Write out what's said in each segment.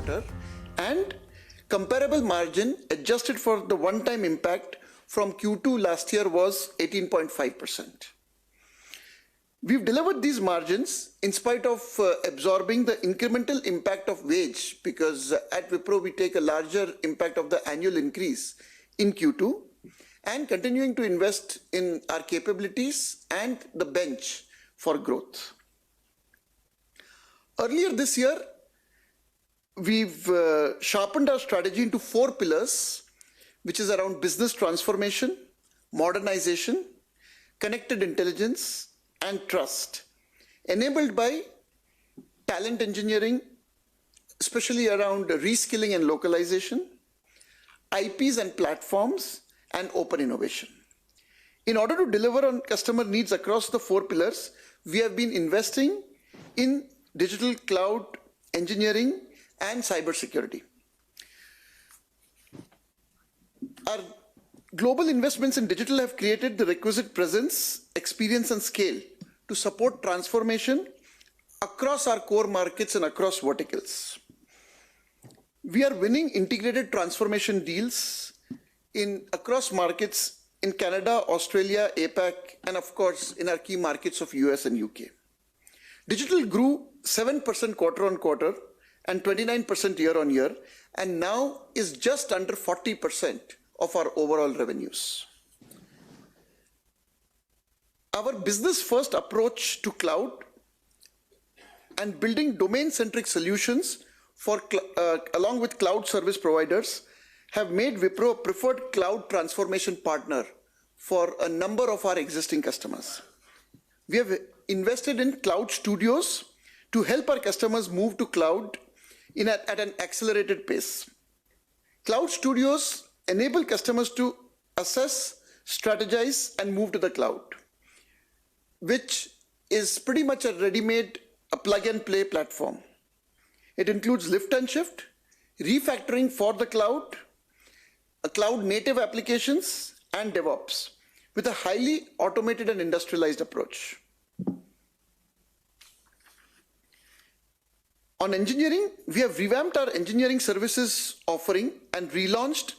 quarter, and comparable margin adjusted for the one-time impact from Q2 last year was 18.5%. We've delivered these margins in spite of absorbing the incremental impact of wage, because at Wipro we take a larger impact of the annual increase in Q2, and continuing to invest in our capabilities and the bench for growth. Earlier this year, we've sharpened our strategy into 4 pillars, which is around business transformation, modernization, connected intelligence, and trust, enabled by talent engineering, especially around reskilling and localization, IPs and platforms, and open innovation. In order to deliver on customer needs across the 4 pillars, we have been investing in digital cloud engineering and cybersecurity. Our global investments in digital have created the requisite presence, experience, and scale to support transformation across our core markets and across verticals. We are winning integrated transformation deals across markets in Canada, Australia, APAC, and of course in our key markets of US and UK. Digital grew 7% quarter on quarter and 29% year on year, and now is just under 40% of our overall revenues. Our business-first approach to cloud and building domain-centric solutions along with cloud service providers have made Wipro a preferred cloud transformation partner for a number of our existing customers. We have invested in cloud studios to help our customers move to cloud at an accelerated pace. Cloud studios enable customers to assess, strategize, and move to the cloud, which is pretty much a ready-made, a plug-and-play platform. It includes lift and shift, refactoring for the cloud, cloud-native applications, and DevOps, with a highly automated and industrialized approach. On engineering, we have revamped our engineering services offering and relaunched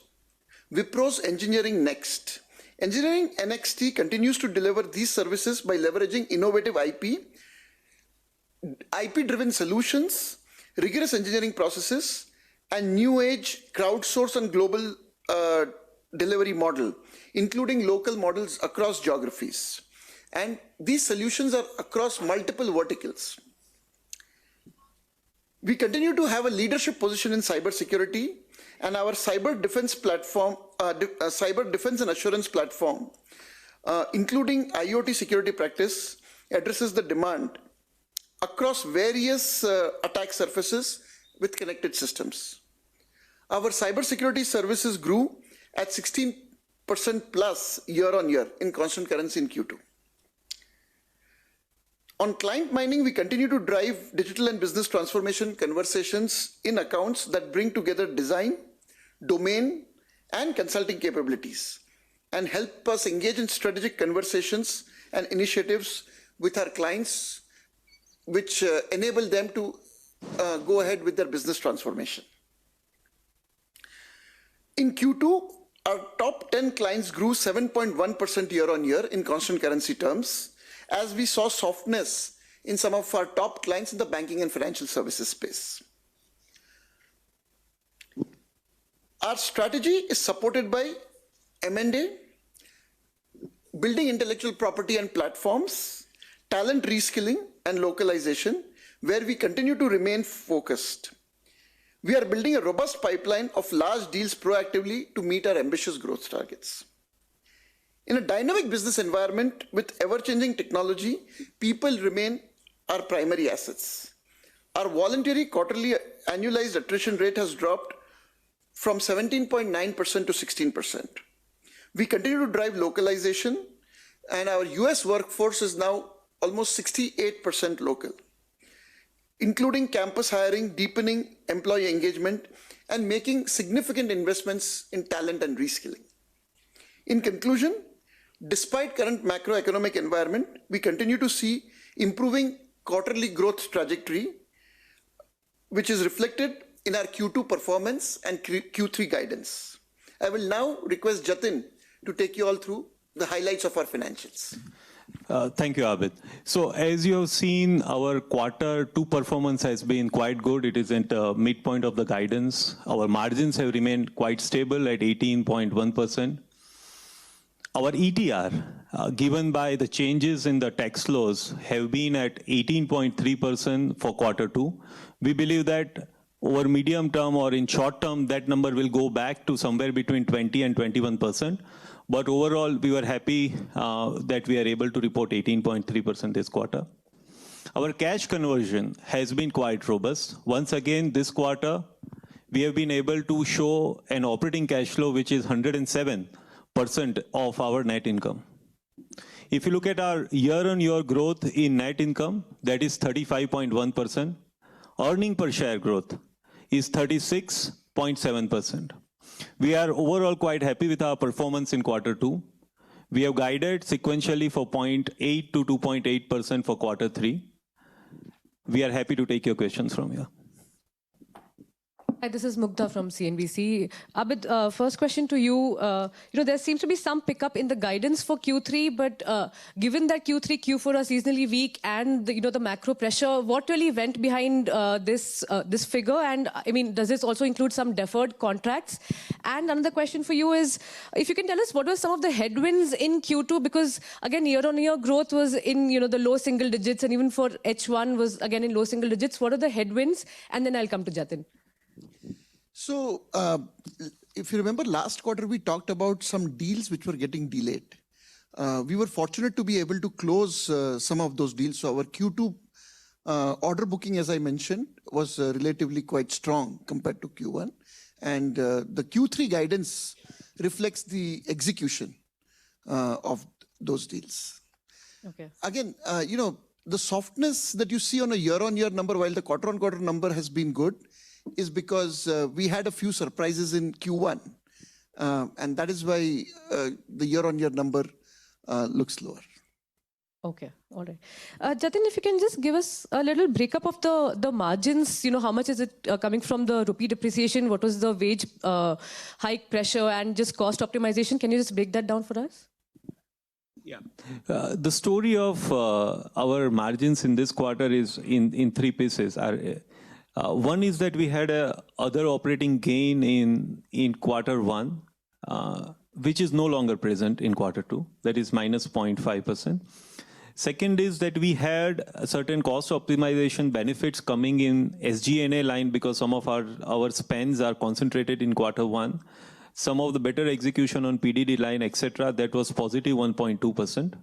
Wipro's Engineering Next. Engineering NXT continues to deliver these services by leveraging innovative IP-driven solutions, rigorous engineering processes, and new age crowdsource and global delivery model, including local models across geographies. And these solutions are across multiple verticals. We continue to have a leadership position in cybersecurity, and our cyber defense platform, cyber defense and assurance platform, including IoT security practice, addresses the demand across various attack surfaces with connected systems. Our cybersecurity services grew at 16% plus year on year in constant currency in Q2. On client mining, we continue to drive digital and business transformation conversations in accounts that bring together design, domain, and consulting capabilities, and help us engage in strategic conversations and initiatives with our clients, which enable them to go ahead with their business transformation. In Q2, our top 10 clients grew 7.1% year on year in constant currency terms, as we saw softness in some of our top clients in the banking and financial services space. Our strategy is supported by M&A, building intellectual property and platforms, talent reskilling, and localization, where we continue to remain focused. We are building a robust pipeline of large deals proactively to meet our ambitious growth targets. In a dynamic business environment with ever-changing technology, people remain our primary assets. Our voluntary quarterly annualized attrition rate has dropped from 17.9% to 16%. We continue to drive localization, and our US workforce is now almost 68% local, including campus hiring, deepening employee engagement, and making significant investments in talent and reskilling. In conclusion, despite current macroeconomic environment, we continue to see improving quarterly growth trajectory, which is reflected in our Q2 performance and Q3 guidance. I will now request Jatin to take you all through the highlights of our financials. Thank you, Abid. So as you have seen, our Q2 performance has been quite good. It is at the midpoint of the guidance. Our margins have remained quite stable at 18.1%. Our ETR, given by the changes in the tax laws, have been at 18.3% for Q2. We believe that over medium term or in short term, that number will go back to somewhere between 20 and 21%. But overall, we were happy that we are able to report 18.3% this quarter. Our cash conversion has been quite robust. Once again, this quarter, we have been able to show an operating cash flow which is 107% of our net income. If you look at our year-on-year growth in net income, that is 35.1%. Earning per share growth is 36.7%. We are overall quite happy with our performance in Q2. We have guided sequentially for 0.8 to 2.8% for Q3. We are happy to take your questions from here. Hi, this is Mugdha from CNBC. Abid, first question to you. There seems to be some pickup in the guidance for Q3, but given that Q3, Q4 are seasonally weak and the macro pressure, what really went behind this figure? And I mean, does this also include some deferred contracts? And another question for you is, if you can tell us what were some of the headwinds in Q2, because again, year-on-year growth was in the low single digits, and even for H1 was again in low single digits. What are the headwinds? And then I'll come to Jatin. So, if you remember last quarter, we talked about some deals which were getting delayed. We were fortunate to be able to close some of those deals. So our Q2 order booking, as I mentioned, was relatively quite strong compared to Q1. And the Q3 guidance reflects the execution of those deals. Okay. Again, the softness that you see on a year-on-year number, while the quarter-on-quarter number has been good, is because we had a few surprises in Q1. And that is why the year-on-year number looks lower. Okay, all right. Jatin, if you can just give us a little breakup of the margins, how much is it coming from the rupee depreciation? What was the wage hike pressure and just cost optimization? Can you just break that down for us? Yeah. The story of our margins in this quarter is in three pieces. One is that we had a other operating gain in Q1, which is no longer present in Q2. That is minus 0.5%. Second is that we had certain cost optimization benefits coming in SG&A line because some of our spends are concentrated in Q1. Some of the better execution on PDD line, etc., that was positive 1.2%.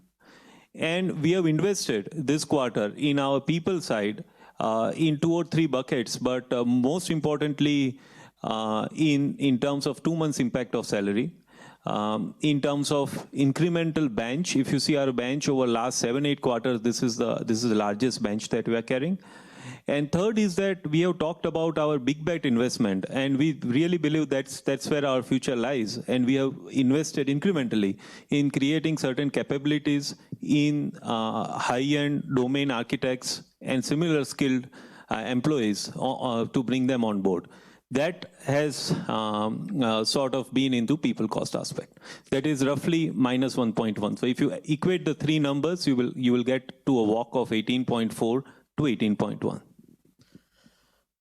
And we have invested this quarter in our people side in 2 or 3 buckets, but most importantly, in terms of 2 months impact of salary, in terms of incremental bench. If you see our bench over last 7-8 quarters, this is the largest bench that we are carrying. And third is that we have talked about our big bet investment, and we really believe that's where our future lies. And we have invested incrementally in creating certain capabilities in high-end domain architects and similar skilled employees to bring them on board. That has sort of been into people cost aspect. That is roughly minus 1.1. So if you equate the 3 numbers, you will get to a walk of 18.4 to 18.1.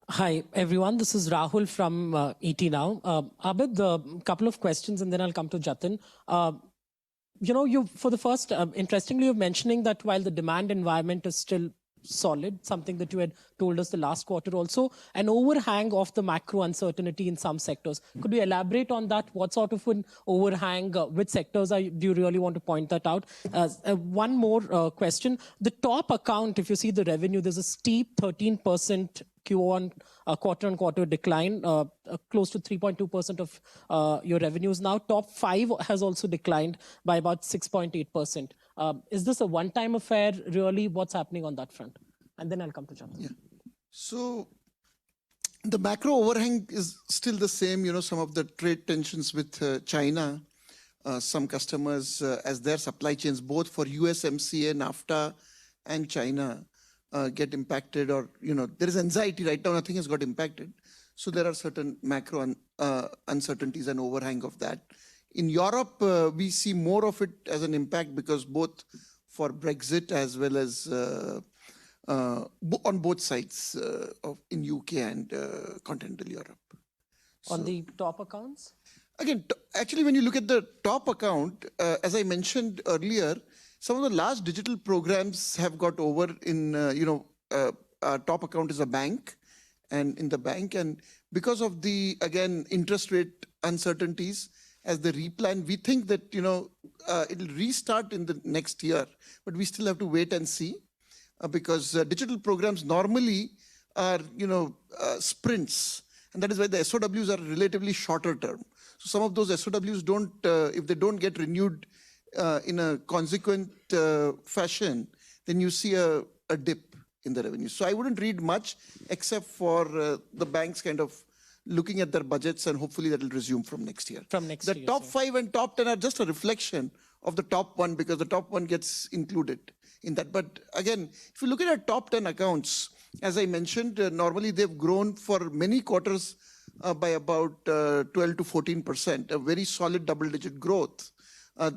Hi, everyone. This is Rahul from ET Now. Abid, a couple of questions, and then I'll come to Jatin. For the first, interestingly, you're mentioning that while the demand environment is still solid, something that you had told us the last quarter also, an overhang of the macro uncertainty in some sectors. Could you elaborate on that? What sort of an overhang, which sectors do you really want to point that out? One more question. The top account, if you see the revenue, there's a steep 13% quarter-on-quarter decline, close to 3.2% of your revenues now. Top 5 has also declined by about 6.8%. Is this a one-time affair, really? What's happening on that front? And then I'll come to Jatin. Yeah. So the macro overhang is still the same. Some of the trade tensions with China, some customers, as their supply chains, both for USMCA, NAFTA, and China, get impacted, or there is anxiety right now. Nothing has got impacted. So there are certain macro uncertainties and overhang of that. In Europe, we see more of it as an impact because both for Brexit as well as on both sides in UK and continental Europe. On the top accounts? Again, actually, when you look at the top account, as I mentioned earlier, some of the large digital programs have got over in, our top account is a bank, and in the bank, and because of the, again, interest rate uncertainties, as the replan, we think that, it'll restart in the next year, but we still have to wait and see because digital programs normally are, sprints, and that is why the SOWs are relatively shorter term. So some of those SOWs don't, if they don't get renewed in a consequent fashion, then you see a dip in the revenue. So I wouldn't read much except for the banks kind of looking at their budgets, and hopefully that will resume from next year. From next year. The top 5 and top 10 are just a reflection of the top one because the top one gets included in that. But again, if you look at our top 10 accounts, as I mentioned, normally they've grown for many quarters by about 12 to 14%, a very solid double-digit growth.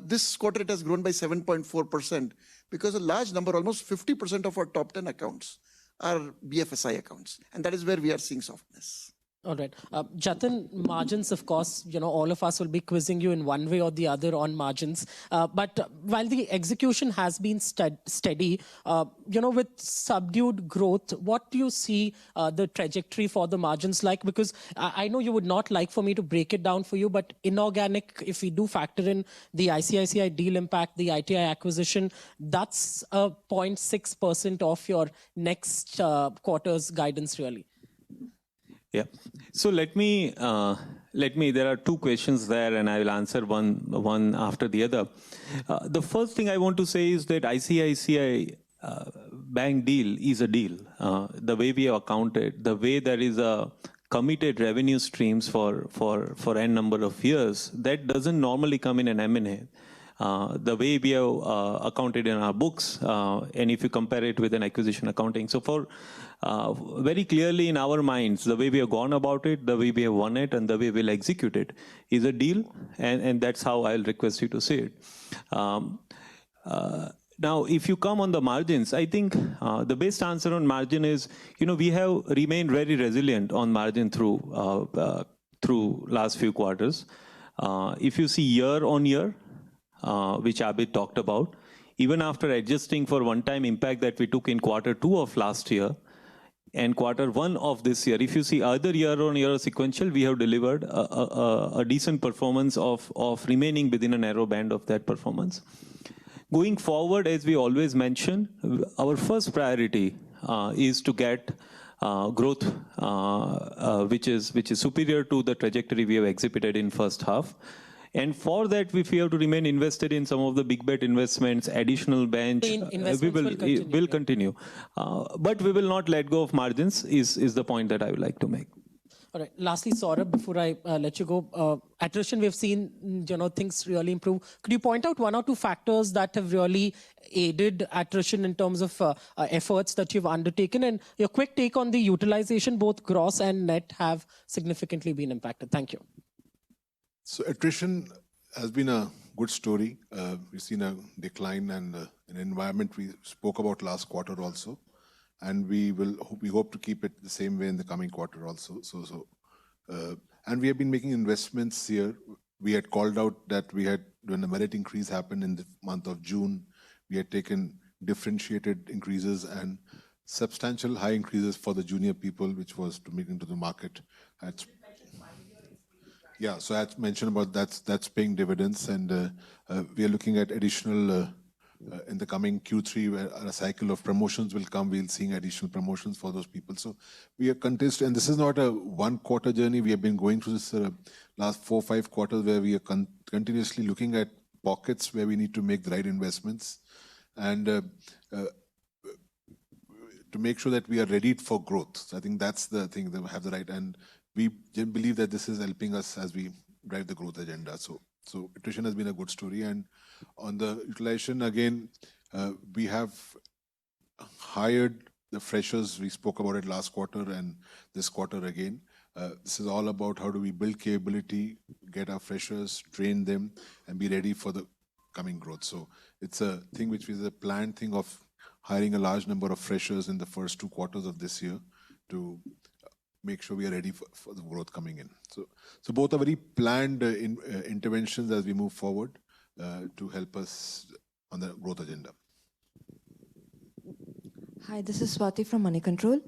This quarter it has grown by 7.4% because a large number, almost 50% of our top 10 accounts are BFSI accounts. And that is where we are seeing softness. All right. Jatin, margins, of course, all of us will be quizzing you in one way or the other on margins. But while the execution has been steady, with subdued growth, what do you see the trajectory for the margins like? Because I know you would not like for me to break it down for you, but inorganic, if we do factor in the ICICI deal impact, the ITI acquisition, that's 0.6% of your next quarter's guidance, really. Yeah. So let me, there are two questions there and I will answer one after the other. The first thing I want to say is that ICICI bank deal is a deal. The way we have accounted, the way there is a committed revenue streams for n number of years, that doesn't normally come in an M&A. The way we have accounted in our books, and if you compare it with an acquisition accounting. So for very clearly in our minds, the way we have gone about it, the way we have won it, and the way we'll execute it is a deal, and that's how I'll request you to see it. Now, if you come on the margins, I think the best answer on margin is, we have remained very resilient on margin through last few quarters. If you see year on year, which Abid talked about, even after adjusting for one-time impact that we took in Q2 of last year and Q1 of this year, if you see either year-on-year or sequential, we have delivered a decent performance of remaining within a narrow band of that performance. Going forward, as we always mention, our first priority is to get growth, which is superior to the trajectory we have exhibited in first half. And for that, if we have to remain invested in some of the big bet investments, additional bench, we will continue. But we will not let go of margins is the point that I would like to make. All right. Lastly, Saurabh, before I let you go, attrition, we've seen, things really improve. Could you point out one or two factors that have really aided attrition in terms of efforts that you've undertaken? And your quick take on the utilization, both gross and net, have significantly been impacted. Thank you. So attrition has been a good story. We've seen a decline and an environment we spoke about last quarter also. And we hope to keep it the same way in the coming quarter also. And we have been making investments here. We had called out that when the merit increase happened in the month of June, we had taken differentiated increases and substantial high increases for the junior people, which was to make into the market. Yeah, so I mentioned about that's paying dividends, and we are looking at additional in the coming Q3, where a cycle of promotions will come. We'll seeing additional promotions for those people. So we are continuous, and this is not a one-quarter journey. We have been going through this last 4 or 5 quarters, where we are continuously looking at pockets where we need to make the right investments, and to make sure that we are ready for growth. So I think that's the thing, that we have the right, and we believe that this is helping us as we drive the growth agenda. So attrition has been a good story. And on the utilization, again, we have hired the freshers. We spoke about it last quarter and this quarter again. This is all about how do we build capability, get our freshers, train them, and be ready for the coming growth. So it's a thing which is a planned thing of hiring a large number of freshers in the first 2 quarters of this year to make sure we are ready for the growth coming in. So both are very planned interventions as we move forward to help us on the growth agenda. Hi, this is Swati from Money Control.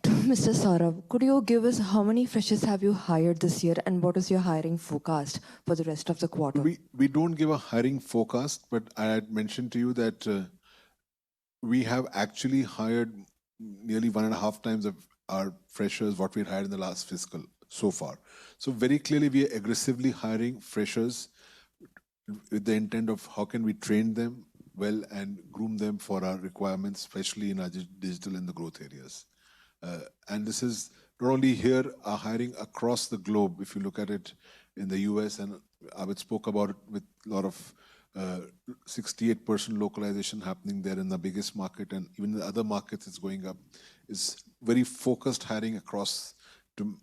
To Mr. Saurabh, could you give us how many freshers have you hired this year and what is your hiring forecast for the rest of the quarter? We don't give a hiring forecast, but I had mentioned to you that we have actually hired nearly 1.5 times of our freshers what we had hired in the last fiscal so far. So very clearly we are aggressively hiring freshers with the intent of how can we train them well and groom them for our requirements, especially in our digital and the growth areas. And this is not only here, our hiring across the globe. If you look at it in the US, and Abid spoke about it with a lot of 68% localization happening there in the biggest market, and even in the other markets it's going up, is very focused hiring across to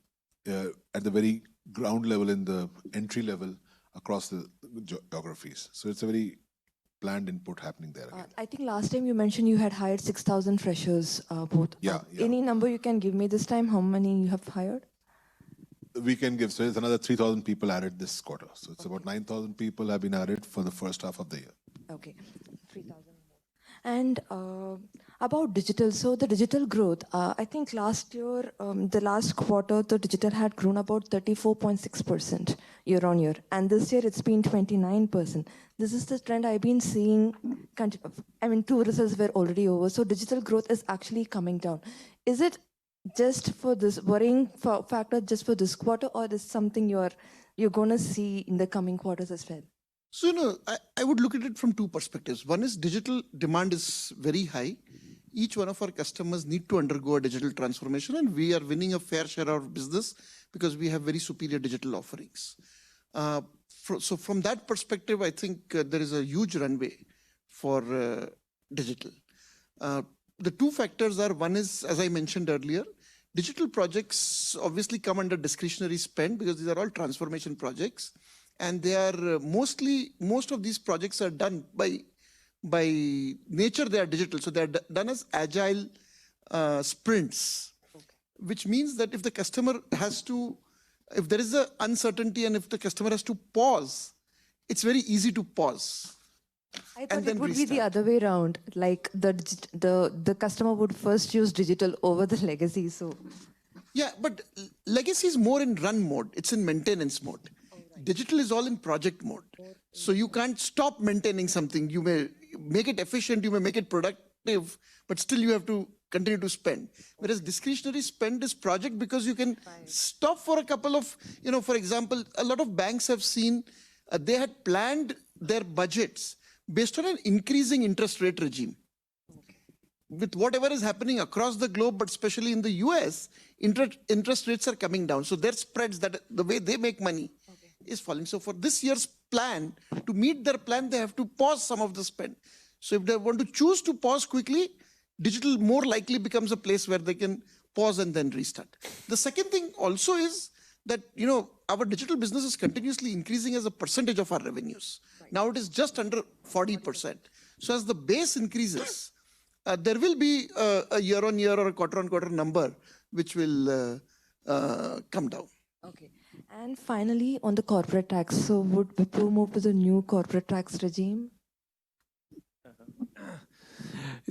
at the very ground level, in the entry level across the geographies. So it's a very planned input happening there again. I think last time you mentioned you had hired 6,000 freshers both. Yeah. Any number you can give me this time, how many you have hired? We can give, so it's another 3,000 people added this quarter. So it's about 9,000 people have been added for the first half of the year. Okay, 3,000 more. And about digital, so the digital growth, I think last year, the last quarter, the digital had grown about 34.6% year on year. And this year it's been 29%. This is the trend I've been seeing. I mean, 2 results were already over. So digital growth is actually coming down. Is it just for this worrying factor just for this quarter, or is something you're going to see in the coming quarters as well? So, I would look at it from 2 perspectives. One is digital demand is very high. Each one of our customers need to undergo a digital transformation, and we are winning a fair share of business because we have very superior digital offerings. So from that perspective, I think there is a huge runway for digital. The 2 factors are, one is, as I mentioned earlier, digital projects obviously come under discretionary spend because these are all transformation projects. And they are most of these projects are done by nature, they are digital. So they are done as agile sprints, which means that if the customer has to, if there is an uncertainty and if the customer has to pause, it's very easy to pause. I thought it would be the other way around, like the customer would first use digital over the legacy. So yeah, but legacy is more in run mode. It's in maintenance mode. Digital is all in project mode. So you can't stop maintaining something. You may make it efficient, you may make it productive, but still you have to continue to spend. Whereas discretionary spend is project because you can stop for a couple of, for example, a lot of banks have seen, they had planned their budgets based on an increasing interest rate regime. With whatever is happening across the globe, but especially in the US, interest rates are coming down. So their spreads, that the way they make money, is falling. So for this year's plan, to meet their plan, they have to pause some of the spend. So if they want to choose to pause quickly, digital more likely becomes a place where they can pause and then restart. The second thing also is that, our digital business is continuously increasing as a percentage of our revenues. Right. Now it is just under 40%. So as the base increases, there will be a year-on-year or a quarter-on-quarter number which will come down. Okay. And finally, on the corporate tax, so would Wipro move to the new corporate tax regime?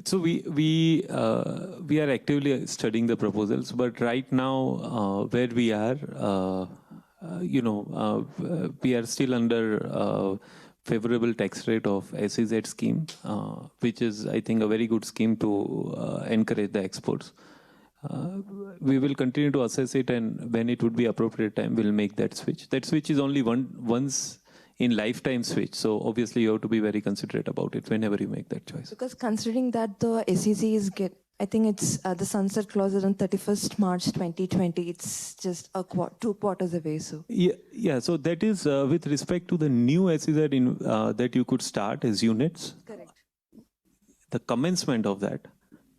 So we are actively studying the proposals, but right now where we are, we are still under favorable tax rate of SEZ scheme, which is, I think, a very good scheme to encourage the exports. We will continue to assess it, and when it would be appropriate time, we'll make that switch. That switch is only once in lifetime switch. So obviously you have to be very considerate about it whenever you make that choice. Because considering that the SEZ is I think it's the sunset clause is on 31st March 2020. It's just 2 quarters away. So yeah. So that is with respect to the new SEZ that you could start as units. Correct. The commencement of that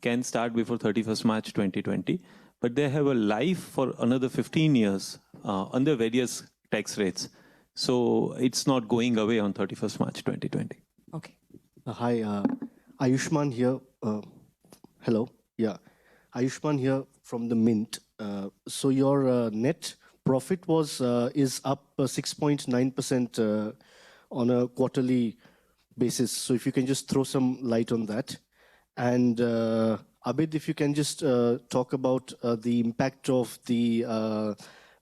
can start before 31st March 2020, but they have a life for another 15 years under various tax rates. So it's not going away on 31st March 2020. Okay. Hi, Ayushman here. Hello. Yeah, Ayushman here from the Mint. So your net profit is up 6.9% on a quarterly basis. So if you can just throw some light on that. And Abid, if you can just talk about the impact of the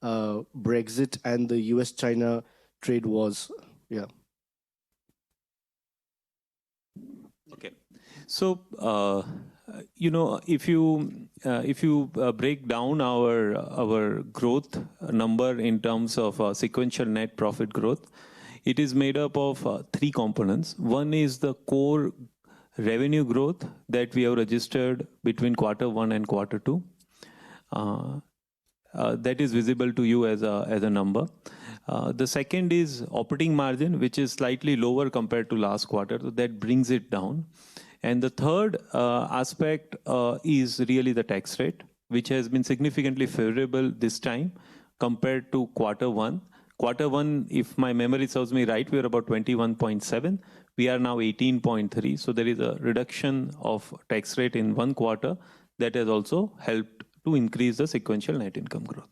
Brexit and the US-China trade wars. Yeah. Okay. So, if you break down our growth number in terms of sequential net profit growth, it is made up of three components. One is the core revenue growth that we have registered between Q1 and Q2. That is visible to you as a number. The second is operating margin, which is slightly lower compared to last quarter, so that brings it down. And the third aspect is really the tax rate, which has been significantly favorable this time compared to Q1. Q1, if my memory serves me right, we were about 21.7. We are now 18.3. So there is a reduction of tax rate in one quarter that has also helped to increase the sequential net income growth.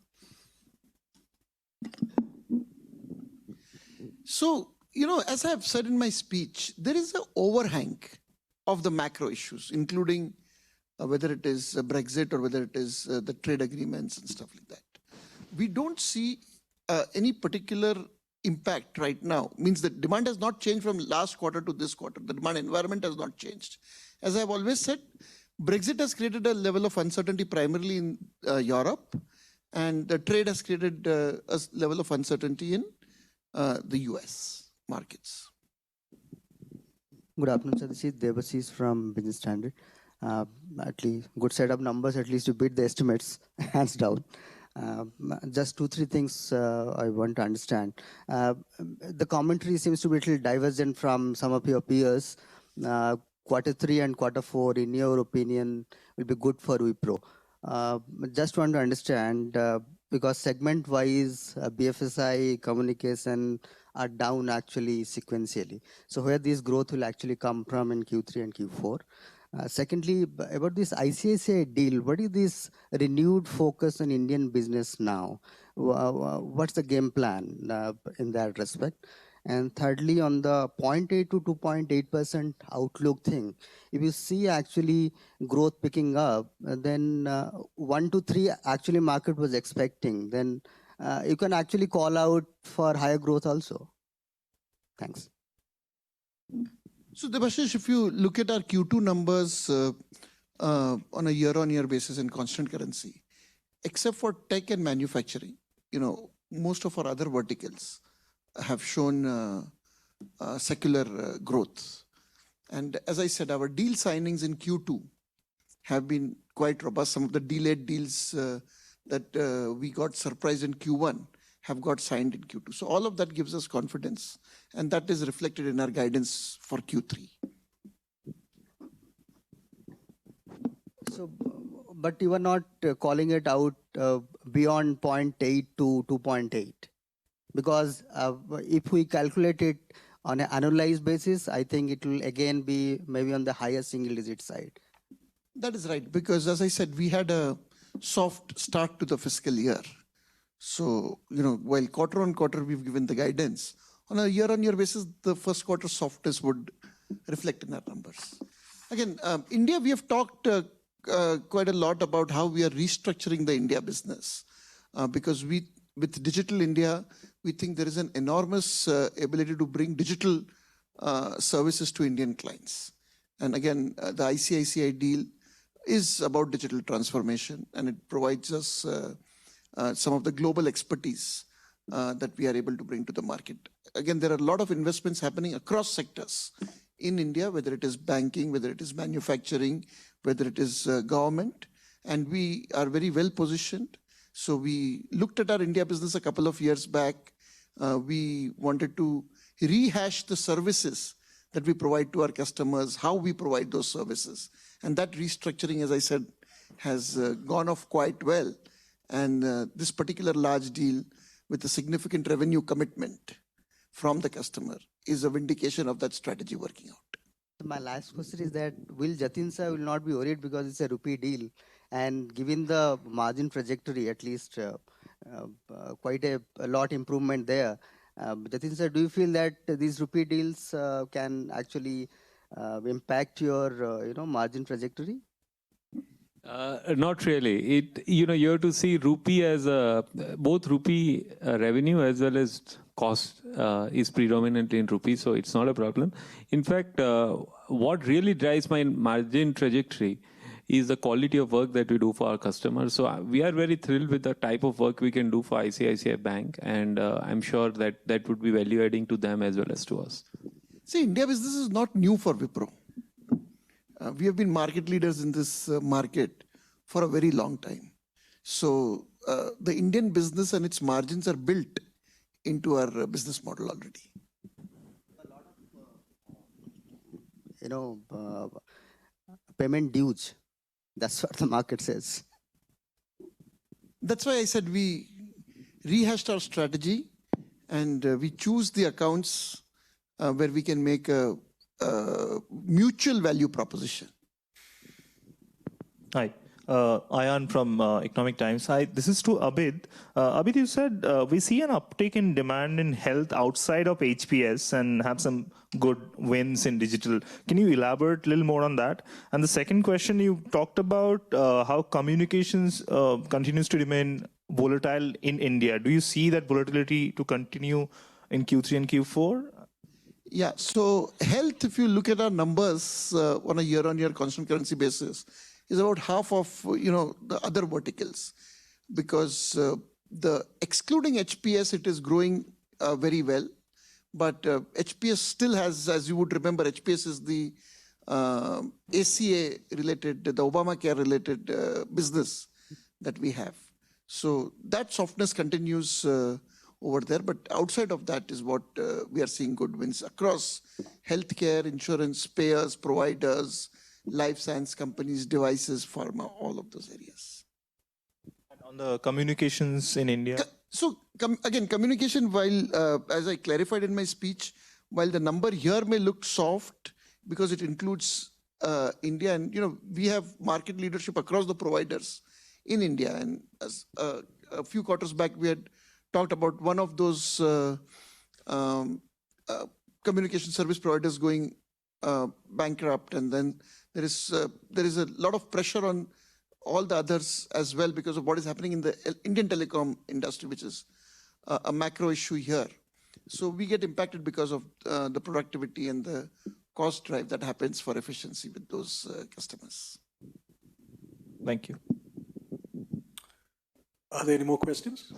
So, as I've said in my speech, there is an overhang of the macro issues, including whether it is Brexit or whether it is the trade agreements and stuff like that. We don't see any particular impact right now. Means the demand has not changed from last quarter to this quarter. The demand environment has not changed. As I've always said, Brexit has created a level of uncertainty primarily in Europe, and the trade has created a level of uncertainty in the US markets. Good afternoon, sir. This is Devashish from Business Standard. At least good set of numbers, at least you beat the estimates, hands down. Just 2-3 things I want to understand. The commentary seems to be a little divergent from some of your peers. Q3 and Q4, in your opinion, will be good for Wipro. Just want to understand, because segment-wise, BFSI, communication are down actually sequentially. So where this growth will actually come from in Q3 and Q4? Secondly, about this ICICI deal, what is this renewed focus on Indian business now? What's the game plan in that respect? And thirdly, on the 0.8 to 2.8% outlook thing, if you see actually growth picking up, then 1 to 3 actually market was expecting, then you can actually call out for higher growth also. Thanks. So Debashish, if you look at our Q2 numbers on a year-on-year basis in constant currency, except for tech and manufacturing, most of our other verticals have shown secular growth. And as I said, our deal signings in Q2 have been quite robust. Some of the delayed deals that we got surprised in Q1 have got signed in Q2. So all of that gives us confidence, and that is reflected in our guidance for Q3. So, but you are not calling it out beyond 0.8 to 2.8. Because if we calculate it on an annualized basis, I think it will again be maybe on the higher single digit side. That is right, because as I said, we had a soft start to the fiscal year. So, while quarter on quarter we've given the guidance, on a year-on-year basis, the first quarter softness would reflect in our numbers. Again, India, we have talked quite a lot about how we are restructuring the India business. Because with Digital India, we think there is an enormous ability to bring digital services to Indian clients. And again, the ICICI deal is about digital transformation, and it provides us some of the global expertise that we are able to bring to the market. Again, there are a lot of investments happening across sectors in India, whether it is banking, whether it is manufacturing, whether it is government, and we are very well positioned. So we looked at our India business a couple of years back. We wanted to rehash the services that we provide to our customers, how we provide those services. And that restructuring, as I said, has gone off quite well. And this particular large deal with a significant revenue commitment from the customer is a vindication of that strategy working out. My last question is that will Jatin sir will not be worried because it's a rupee deal, and given the margin trajectory, at least quite a lot improvement there. Jatin sir, do you feel that these rupee deals can actually impact your margin trajectory? Not really. You have to see rupee as both rupee revenue as well as cost is predominantly in rupee, so it's not a problem. In fact, what really drives my margin trajectory is the quality of work that we do for our customers. So we are very thrilled with the type of work we can do for ICICI Bank, and I'm sure that that would be value adding to them as well as to us. See, India business is not new for Wipro. We have been market leaders in this market for a very long time. So the Indian business and its margins are built into our business model already. A lot of, payment dues. That's what the market says. That's why I said we rehashed our strategy and we choose the accounts where we can make a mutual value proposition. Hi, Ayan from Economic Times. Hi, this is to Abid. Abid, you said we see an uptick in demand in health outside of HPS and have some good wins in digital. Can you elaborate a little more on that? And the second question, you talked about how communications continues to remain volatile in India. Do you see that volatility to continue in Q3 and Q4? Yeah, so health, if you look at our numbers on a year-on-year constant currency basis, is about half of the other verticals, because the excluding HPS, it is growing very well, but HPS still has, as you would remember, HPS is the ACA related, the Obamacare related business that we have. So that softness continues over there, but outside of that is what we are seeing good wins across healthcare, insurance, payers, providers, life science companies, devices, pharma, all of those areas. And on the communications in India? So again, communication, while, as I clarified in my speech, while the number here may look soft because it includes India, and we have market leadership across the providers in India. And as a few quarters back, we had talked about one of those communication service providers going bankrupt, and then there is a lot of pressure on all the others as well because of what is happening in the Indian telecom industry, which is a macro issue here. So we get impacted because of the productivity and the cost drive that happens for efficiency with those customers. Thank you. Are there any more questions?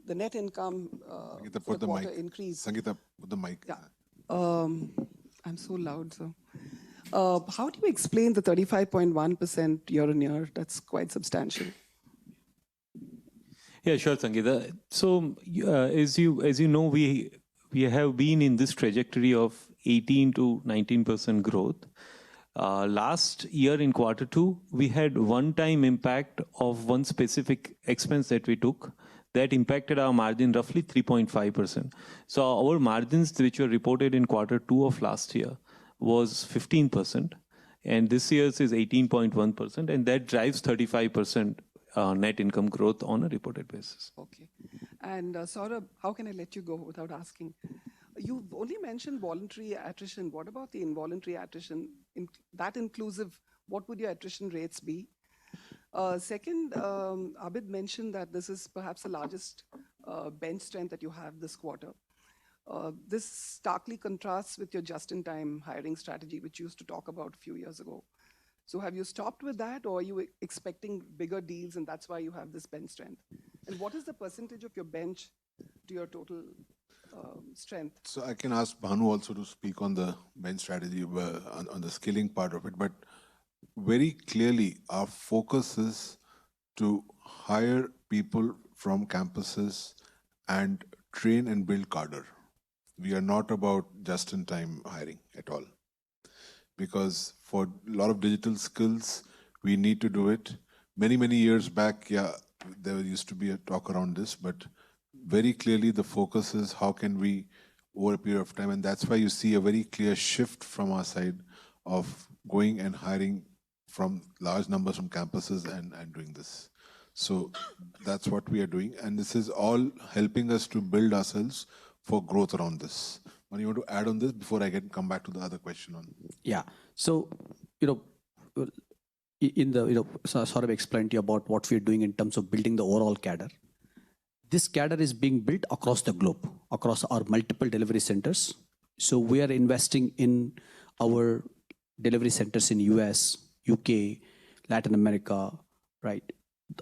The net income Sangeeta, for put the the quarter mic. increased. Sangeeta, put the mic. Yeah. I'm so loud, so. How do you explain the 35.1% year-on-year? That's quite substantial. Yeah, sure, Sangeeta. So as you know, we have been in this trajectory of 18 to 19% growth. Last year in Q2, we had one-time impact of one specific expense that we took that impacted our margin roughly 3.5%. So our margins, which were reported in Q2 of last year, was 15%, and this year's is 18.1%, and that drives 35% net income growth on a reported basis. Okay. And Saurabh, how can I let you go without asking? You've only mentioned voluntary attrition. What about the involuntary attrition? That inclusive, what would your attrition rates be? Second, Abid mentioned that this is perhaps the largest bench strength that you have this quarter. This starkly contrasts with your just-in-time hiring strategy, which you used to talk about a few years ago. So have you stopped with that, or are you expecting bigger deals and that's why you have this bench strength? And what is the percentage of your bench to your total strength? So I can ask Bhanu also to speak on the bench strategy, on the skilling part of it, but very clearly our focus is to hire people from campuses and train and build cadre. we are not about just-in-time hiring at all. Because for a lot of digital skills, we need to do it. Many years back, yeah, there used to be a talk around this, but very clearly the focus is how can we, over a period of time, and that's why you see a very clear shift from our side of going and hiring from large numbers from campuses and doing this. So that's what we are doing, and this is all helping us to build ourselves for growth around this. Manu, you want to add on this before I come back to the other question on? Yeah. So, in the, sort of explained to you about what we're doing in terms of building the overall cadre. This cadre is being built across the globe, across our multiple delivery centers. So we are investing in our delivery centers in US, UK, Latin America, right?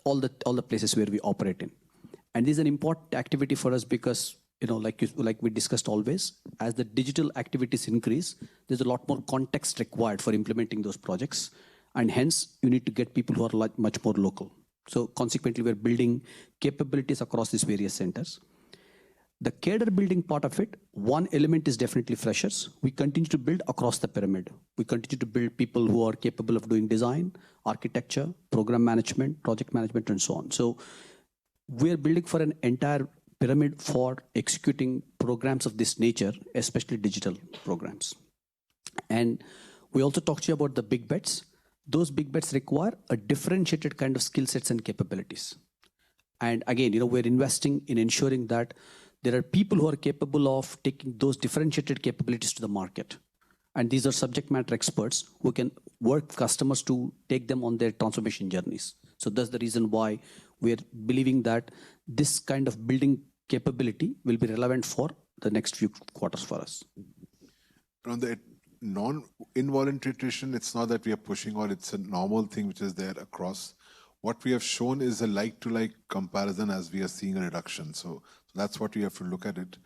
All the places where we operate in. And this is an important activity for us because, like we discussed always, as the digital activities increase, there's a lot more context required for implementing those projects. And hence, you need to get people who are much more local. So consequently, we're building capabilities across these various centers. The cadre building part of it, one element is definitely freshers. We continue to build across the pyramid. We continue to build people who are capable of doing design, architecture, program management, project management, and so on. So we're building for an entire pyramid for executing programs of this nature, especially digital programs. And we also talked to you about the big bets. Those big bets require a differentiated kind of skill sets and capabilities. And again, we're investing in ensuring that there are people who are capable of taking those differentiated capabilities to the market. And these are subject matter experts who can work with customers to take them on their transformation journeys. So that's the reason why we're believing that this kind of building capability will be relevant for the next few quarters for us. On the non-involuntary attrition, it's not that we are pushing or it's a normal thing which is there across. What we have shown is a like-to-like comparison as we are seeing a reduction. So that's what we have to look at it.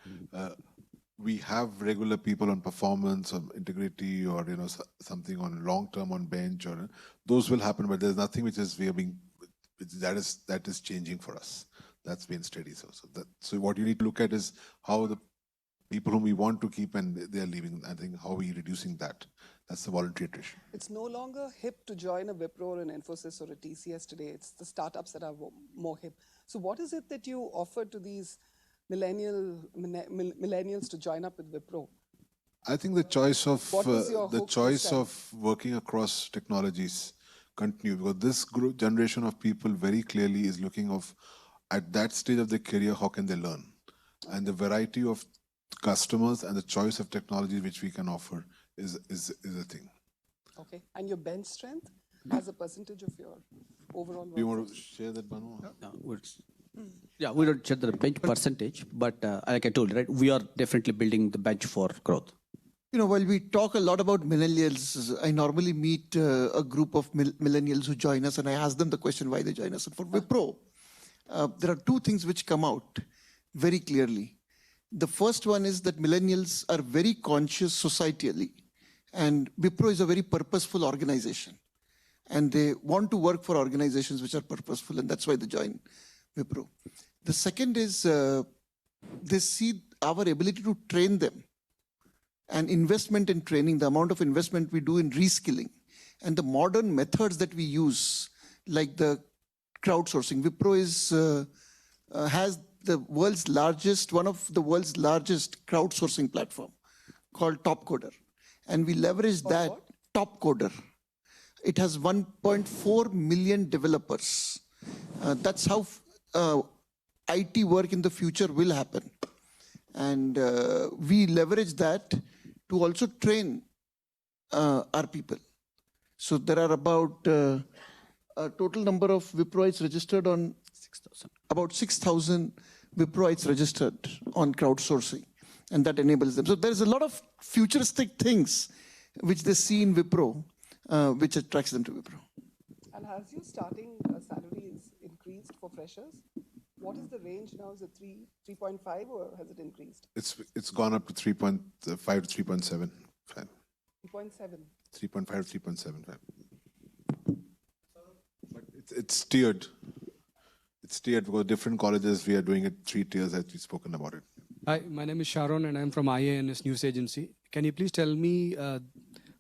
We have regular people on performance, on integrity, or something on long-term on bench, or those will happen. But there's nothing which is that is changing for us. That's been steady. So what you need to look at is how the people whom we want to keep and they're leaving. I think how are we reducing that? That's the voluntary attrition. It's no longer hip to join a Wipro or an Infosys or a TCS today. It's the startups that are more hip. So what is it that you offer to these millennials to join up with Wipro? I think the choice of working across technologies continue, because this generation of people very clearly is looking at that stage of their career, how can they learn? And the variety of customers and the choice of technology which we can offer is a thing. Okay. And your bench strength as a percentage of your overall workforce? Do you want to share that, Banu? Yeah, we don't share the bench percentage, but like I told you, right, we are definitely building the bench for growth. While we talk a lot about millennials, I normally meet a group of millennials who join us, and I ask them the question why they join us. And for Wipro, there are two things which come out very clearly. The first one is that millennials are very conscious societally, and Wipro is a very purposeful organization, and they want to work for organizations which are purposeful, and that's why they join Wipro. The second is they see our ability to train them, and investment in training, the amount of investment we do in reskilling, and the modern methods that we use, like the crowdsourcing. Wipro has one of the world's largest crowdsourcing platform called Topcoder. And we leverage that, Topcoder. It has 1.4 million developers. That's how IT work in the future will happen. And we leverage that to also train our people. So there are about a total number of Wiproites registered on 6,000. About 6,000 Wiproites registered on crowdsourcing, and that enables them. So there's a lot of futuristic things which they see in Wipro, which attracts them to Wipro. And has your starting salary increased for freshers? What is the range now? Is it 3.5 or has it increased? It's gone up to 3.5 to 3.75. 3.7. 3.5 to 3.75. But it's tiered. It's tiered because different colleges we are doing it 3 tiers as we've spoken about it. Hi, my name is Sharon and I'm from IANS News Agency. Can you please tell me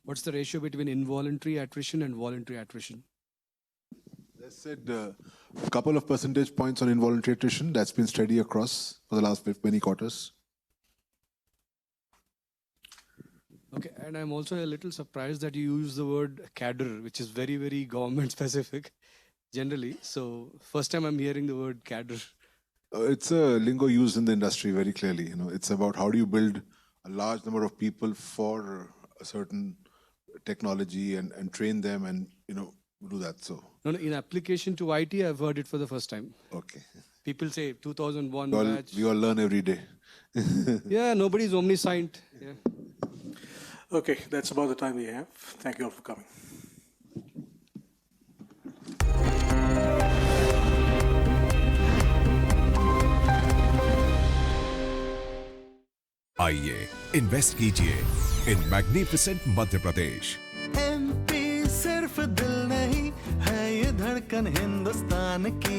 what's the ratio between involuntary attrition and voluntary attrition? I said a couple of percentage points on involuntary attrition. That's been steady across for the last many quarters. Okay, and I'm also a little surprised that you use the word cadre, which is very, very government specific generally. So first time I'm hearing the word cadre. It's a lingo used in the industry very clearly. It's about how do you build a large number of people for a certain technology and train them and do that. So No, in application to IT, I've heard it for the first time. okay, People say 2001 batch. we all learn every day. Yeah, nobody's omniscient. Yeah. Okay, that's about the time we have. Thank you all for coming. आइए invest कीजिए इन magnificent Madhya Pradesh. MP सिर्फ दिल नहीं है, ये धड़कन हिंदुस्तान की।